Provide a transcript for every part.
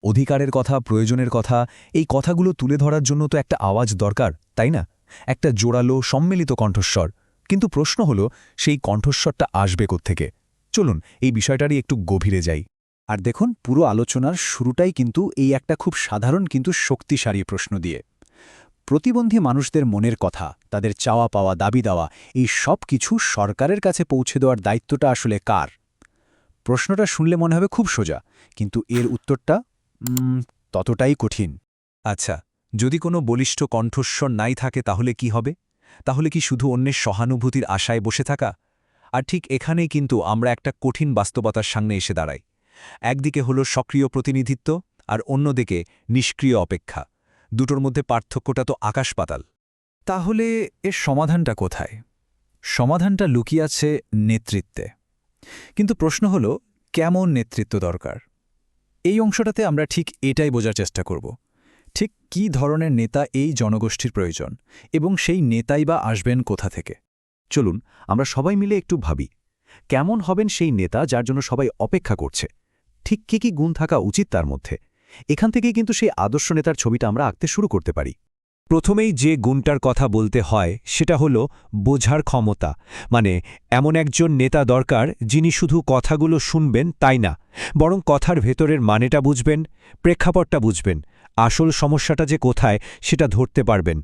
অধিকারের কথা, প্রয়োজনের কথা, এই কথাগুলো তুলে ধরার জন্য তো একটা আওয়াজ দরকার, তাই না? একটা জোরালো, সম্মিলিত কণ্ঠস্বর। কিন্তু প্রশ্ন হলো, সেই কণ্ঠস্বরটা আসবে কোত্থেকে? চলুন এই বিষয়টারই একটু গভীরে যাই। আর দেখুন, পুরো আলোচনার শুরুটাই কিন্তু এই একটা খুব সাধারণ কিন্তু শক্তিশালী প্রশ্ন দিয়ে। প্রতিবন্ধী মানুষদের মনের কথা, তাদের চাওয়া পাওয়া, দাবি দেওয়া, এই সব কিছু সরকারের কাছে পৌঁছে দেওয়ার দায়িত্বটা আসলে কার? প্রশ্নটা শুনলে মনে হবে খুব সোজা, কিন্তু এর উত্তরটা ততটাই কঠিন। আচ্ছা, যদি কোনো বলিষ্ঠ কণ্ঠস্বর নাই থাকে তাহলে কি হবে? তাহলে কি শুধু অন্যের সহানুভূতির আশায় বসে থাকা? আর ঠিক এখানেই কিন্তু আমরা একটা কঠিন বাস্তবতার সামনে এসে দাঁড়াই। একদিকে হলো সক্রিয় প্রতিনিধিত্ব, আর অন্যদিকে নিষ্ক্রিয় অপেক্ষা। দুটোর মধ্যে পার্থক্যটা তো আকাশ-পাতাল। তাহলে এর সমাধানটা কোথায়? সমাধানটা লুকিয়ে আছে নেতৃত্বে। কিন্তু প্রশ্ন হল, কেমন নেতৃত্ব দরকার? এই অংশটাতে আমরা ঠিক এটাই বোঝার চেষ্টা করব। ঠিক কী ধরনের নেতা এই জনগোষ্ঠীর প্রয়োজন, এবং সেই নেতাই বা আসবেন কোথা থেকে? চলুন আমরা সবাই মিলে একটু ভাবি, কেমন হবেন সেই নেতা যার জন্য সবাই অপেক্ষা করছে? ঠিক কী গুণ থাকা উচিত তার মধ্যে? এখান থেকেই কিন্তু সেই আদর্শ নেতার ছবিটা আমরা আঁকতে শুরু করতে পারি। প্রথমেই যে গুণটার কথা বলতে হয় সেটা হলো বোঝার ক্ষমতা। মানে এমন একজন নেতা দরকার যিনি শুধু কথাগুলো শুনবেন তাই না, বরং কথার ভেতরের মানেটা বুঝবেন, প্রেক্ষাপটটা বুঝবেন, আসল সমস্যাটা যে কোথায় সেটা ধরতে পারবেন।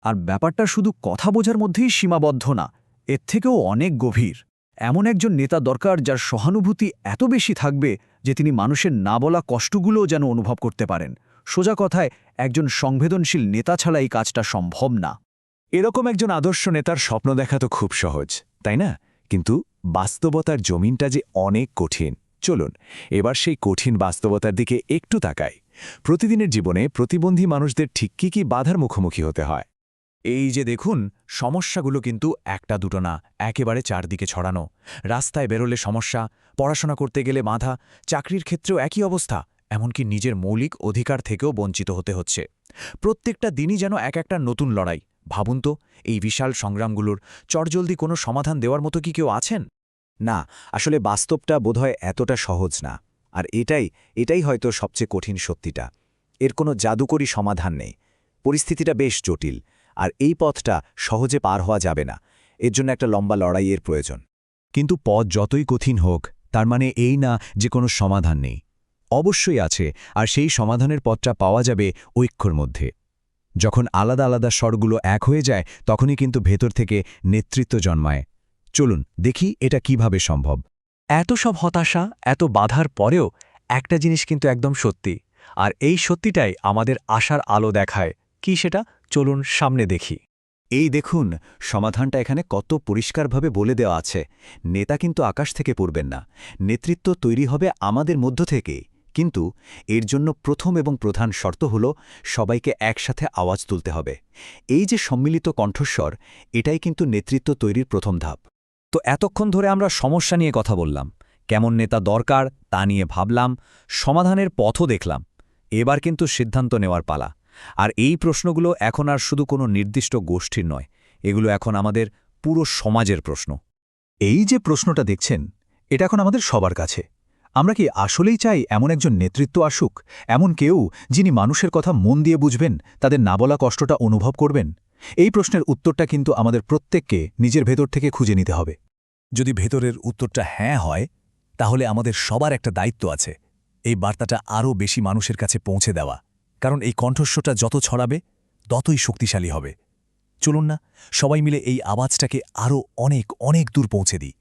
আর ব্যাপারটা শুধু কথা বোঝার মধ্যেই সীমাবদ্ধ না, এর থেকেও অনেক গভীর। এমন একজন নেতা দরকার যার সহানুভূতি এত বেশি থাকবে যে তিনি মানুষের না বলা কষ্টগুলোও যেন অনুভব করতে পারেন। সোজা কথায়, একজন সংবেদনশীল নেতা ছাড়া এই কাজটা সম্ভব না। এরকম একজন আদর্শ নেতার স্বপ্ন দেখা তো খুব সহজ, তাই না? কিন্তু বাস্তবতার জমিনটা যে অনেক কঠিন। চলুন এবার সেই কঠিন বাস্তবতার দিকে একটু তাকাই। প্রতিদিনের জীবনে প্রতিবন্ধী মানুষদের ঠিক কী বাধার মুখোমুখি হতে হয়? এই যে দেখুন, সমস্যাগুলো কিন্তু একটা দুটো না, একেবারে চারদিকে ছড়ানো। রাস্তায় বেরোলে সমস্যা, পড়াশোনা করতে গেলে বাধা, চাকরির ক্ষেত্রেও একই অবস্থা, এমনকি নিজের মৌলিক অধিকার থেকেও বঞ্চিত হতে হচ্ছে। প্রত্যেকটা দিনই যেন এক একটা নতুন লড়াই। ভাবুন তো, এই বিশাল সংগ্রামগুলোর চটজলদি কোনো সমাধান দেওয়ার মতো কি কেউ আছেন? না, আসলে বাস্তবটা বোধহয় এতটা সহজ না। আর এটাই হয়তো সবচেয়ে কঠিন সত্যিটা। এর কোনো জাদুকরী সমাধান নেই। পরিস্থিতিটা বেশ জটিল, আর এই পথটা সহজে পার হওয়া যাবে না। এর জন্য একটা লম্বা লড়াইয়ের প্রয়োজন। কিন্তু পথ যতই কঠিন হোক, তার মানে এই না যে কোনো সমাধান নেই। অবশ্যই আছে, আর সেই সমাধানের পথটা পাওয়া যাবে ঐক্যর মধ্যে। যখন আলাদা আলাদা স্বরগুলো এক হয়ে যায়, তখনই কিন্তু ভেতর থেকে নেতৃত্ব জন্মায়। চলুন দেখি এটা কিভাবে সম্ভব। এত সব হতাশা, এত বাধার পরেও একটা জিনিস কিন্তু একদম সত্যি, আর এই সত্যিটাই আমাদের আশার আলো দেখায়। কি সেটা? চলুন সামনে দেখি। এই দেখুন, সমাধানটা এখানে কত পরিষ্কারভাবে বলে দেওয়া আছে। নেতা কিন্তু আকাশ থেকে পড়বেন না, নেতৃত্ব তৈরি হবে আমাদের মধ্য থেকে। কিন্তু এর জন্য প্রথম এবং প্রধান শর্ত হল, সবাইকে একসাথে আওয়াজ তুলতে হবে। এই যে সম্মিলিত কণ্ঠস্বর, এটাই কিন্তু নেতৃত্ব তৈরির প্রথম ধাপ। তো এতক্ষণ ধরে আমরা সমস্যা নিয়ে কথা বললাম, কেমন নেতা দরকার তা নিয়ে ভাবলাম, সমাধানের পথও দেখলাম। এবার কিন্তু সিদ্ধান্ত নেওয়ার পালা। আর এই প্রশ্নগুলো এখন আর শুধু কোনো নির্দিষ্ট গোষ্ঠীর নয়, এগুলো এখন আমাদের পুরো সমাজের প্রশ্ন। এই যে প্রশ্নটা দেখছেন, এটা এখন আমাদের সবার কাছে। আমরা কি আসলেই চাই এমন একজন নেতৃত্ব আসুক, এমন কেউ যিনি মানুষের কথা মন দিয়ে বুঝবেন, তাদের না বলা কষ্টটা অনুভব করবেন? এই প্রশ্নের উত্তরটা কিন্তু আমাদের প্রত্যেককে নিজের ভেতর থেকে খুঁজে নিতে হবে। যদি ভেতরের উত্তরটা হ্যাঁ হয়, তাহলে আমাদের সবার একটা দায়িত্ব আছে, এই বার্তাটা আরও বেশি মানুষের কাছে পৌঁছে দেওয়া। কারণ এই কণ্ঠস্বরটা যত ছড়াবে, ততই শক্তিশালী হবে। চলুন না সবাই মিলে এই আওয়াজটাকে আরও অনেক অনেক দূর পৌঁছে দিই।